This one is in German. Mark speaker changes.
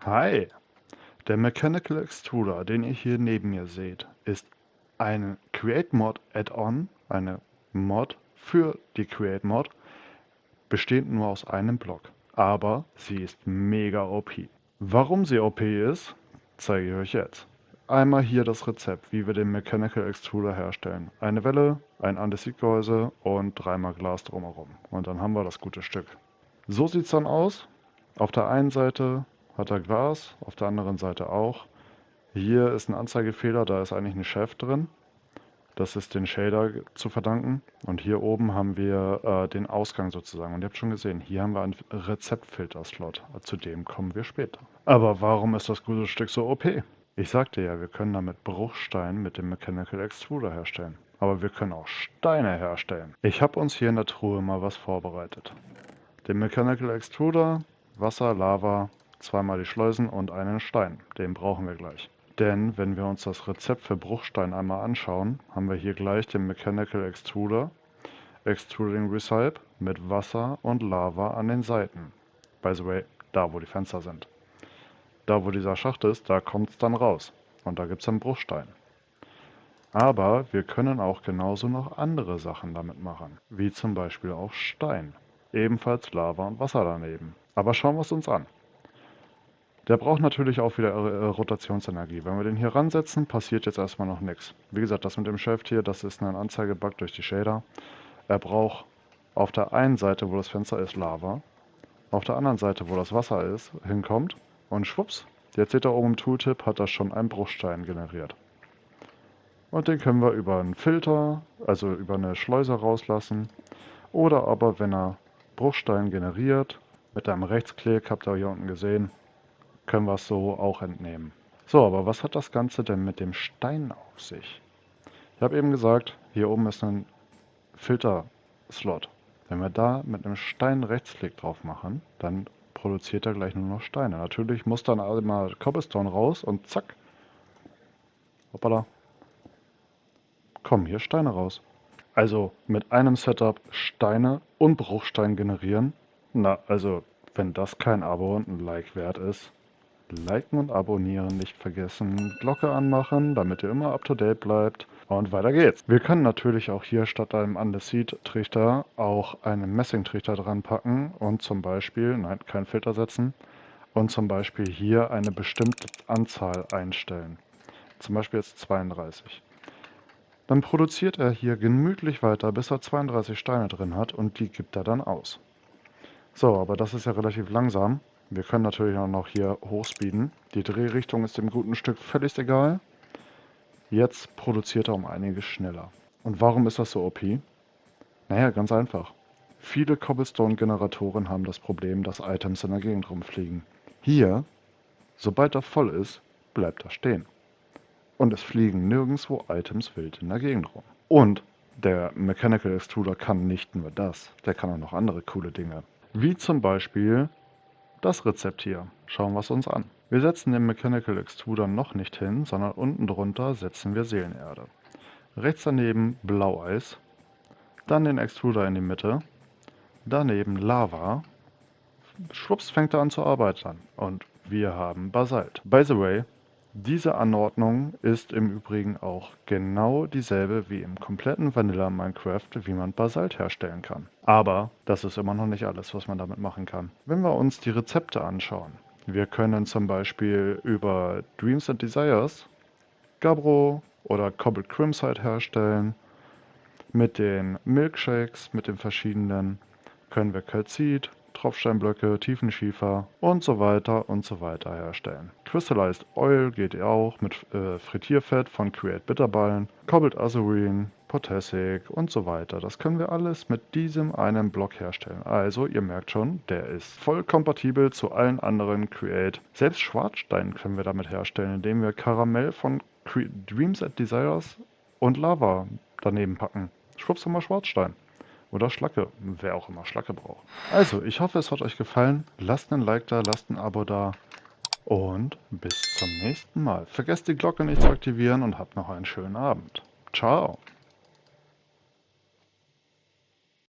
Speaker 1: Hi, der Mechanical Extruder, den ihr hier neben mir seht, ist ein Create Mod Add-on, eine Mod für die Create Mod, bestehend nur aus einem Block. Aber sie ist mega OP. Warum sie OP ist, zeige ich euch jetzt. Einmal hier das Rezept, wie wir den Mechanical Extruder herstellen. Eine Welle, ein Andesit-Gehäuse und dreimal Glas drumherum. Und dann haben wir das gute Stück. So sieht es dann aus. Auf der einen Seite hat er Glas, auf der anderen Seite auch. Hier ist ein Anzeigefehler, da ist eigentlich ein Chef drin. Das ist den Shader zu verdanken. Und hier oben haben wir den Ausgang sozusagen. Und ihr habt schon gesehen, hier haben wir einen Rezeptfilter-Slot. Zu dem kommen wir später. Aber warum ist das gute Stück so OP? Ich sagte ja, wir können damit Bruchstein mit dem Mechanical Extruder herstellen. Aber wir können auch Steine herstellen. Ich habe uns hier in der Truhe mal was vorbereitet. Den Mechanical Extruder, Wasser, Lava, zweimal die Schleusen und einen Stein. Den brauchen wir gleich. Denn wenn wir uns das Rezept für Bruchstein einmal anschauen, haben wir hier gleich den Mechanical Extruder, Extruding Recipe mit Wasser und Lava an den Seiten. By the way, da wo die Fenster sind. Da wo dieser Schacht ist, da kommt es dann raus. Und da gibt es dann Bruchstein. Aber wir können auch genauso noch andere Sachen damit machen. Wie zum Beispiel auch Stein. Ebenfalls Lava und Wasser daneben. Aber schauen wir es uns an. Der braucht natürlich auch wieder Rotationsenergie. Wenn wir den hier ransetzen, passiert jetzt erstmal noch nichts. Wie gesagt, das mit dem Shaft hier, das ist ein Anzeigebug durch die Shader. Er braucht auf der einen Seite, wo das Fenster ist, Lava. Auf der anderen Seite, wo das Wasser ist, hinkommt. Und schwupps, jetzt seht ihr oben im Tooltip, hat er schon einen Bruchstein generiert. Und den können wir über einen Filter, also über eine Schleuse rauslassen. Oder aber, wenn er Bruchstein generiert, mit einem Rechtsklick, habt ihr hier unten gesehen, können wir es so auch entnehmen. So, aber was hat das Ganze denn mit dem Stein auf sich? Ich habe eben gesagt, hier oben ist ein Filter-Slot. Wenn wir da mit einem Stein Rechtsklick drauf machen, dann produziert er gleich nur noch Steine. Natürlich muss dann einmal Cobblestone raus und zack, hoppala, kommen hier Steine raus. Also mit einem Setup Steine und Bruchstein generieren. Na, also wenn das kein Abo und ein Like wert ist. Liken und abonnieren nicht vergessen, Glocke anmachen, damit ihr immer up to date bleibt. Und weiter geht's. Wir können natürlich auch hier statt einem Andesit-Trichter auch einen Messingtrichter dran packen und zum Beispiel, nein, keinen Filter setzen, und zum Beispiel hier eine bestimmte Anzahl einstellen. Zum Beispiel jetzt 32. Dann produziert er hier gemütlich weiter, bis er 32 Steine drin hat und die gibt er dann aus. So, aber das ist ja relativ langsam. Wir können natürlich auch noch hier hochspeeden. Die Drehrichtung ist dem guten Stück völlig egal. Jetzt produziert er um einiges schneller. Und warum ist das so OP? Naja, ganz einfach. Viele Cobblestone-Generatoren haben das Problem, dass Items in der Gegend rumfliegen. Hier, sobald er voll ist, bleibt er stehen. Und es fliegen nirgendwo Items wild in der Gegend rum. Und der Mechanical Extruder kann nicht nur das, der kann auch noch andere coole Dinge. Wie zum Beispiel das Rezept hier. Schauen wir es uns an. Wir setzen den Mechanical Extruder noch nicht hin, sondern unten drunter setzen wir Seelenerde. Rechts daneben Blaueis, dann den Extruder in die Mitte, daneben Lava. Schwupps fängt er an zu arbeiten und wir haben Basalt. By the way, diese Anordnung ist im Übrigen auch genau dieselbe wie im kompletten Vanilla Minecraft, wie man Basalt herstellen kann. Aber das ist immer noch nicht alles, was man damit machen kann. Wenn wir uns die Rezepte anschauen, wir können zum Beispiel über Dreams and Desires Gabbro oder Cobbled Crimsite herstellen. Mit den Milkshakes, mit den verschiedenen, können wir Calcit, Tropfsteinblöcke, Tiefenschiefer und so weiter herstellen. Crystallized Oil geht auch mit Frittierfett von Create Bitterballen, Cobbled Azurin, Potassic und so weiter. Das können wir alles mit diesem einen Block herstellen. Also ihr merkt schon, der ist voll kompatibel zu allen anderen Create. Selbst Schwarzstein können wir damit herstellen, indem wir Karamell von Dreams and Desires und Lava daneben packen. Schwupps mal Schwarzstein. Oder Schlacke, wer auch immer Schlacke braucht. Also, ich hoffe, es hat euch gefallen. Lasst einen Like da, lasst ein Abo da. Und bis zum nächsten Mal. Vergesst die Glocke nicht zu aktivieren und habt noch einen schönen Abend. Ciao.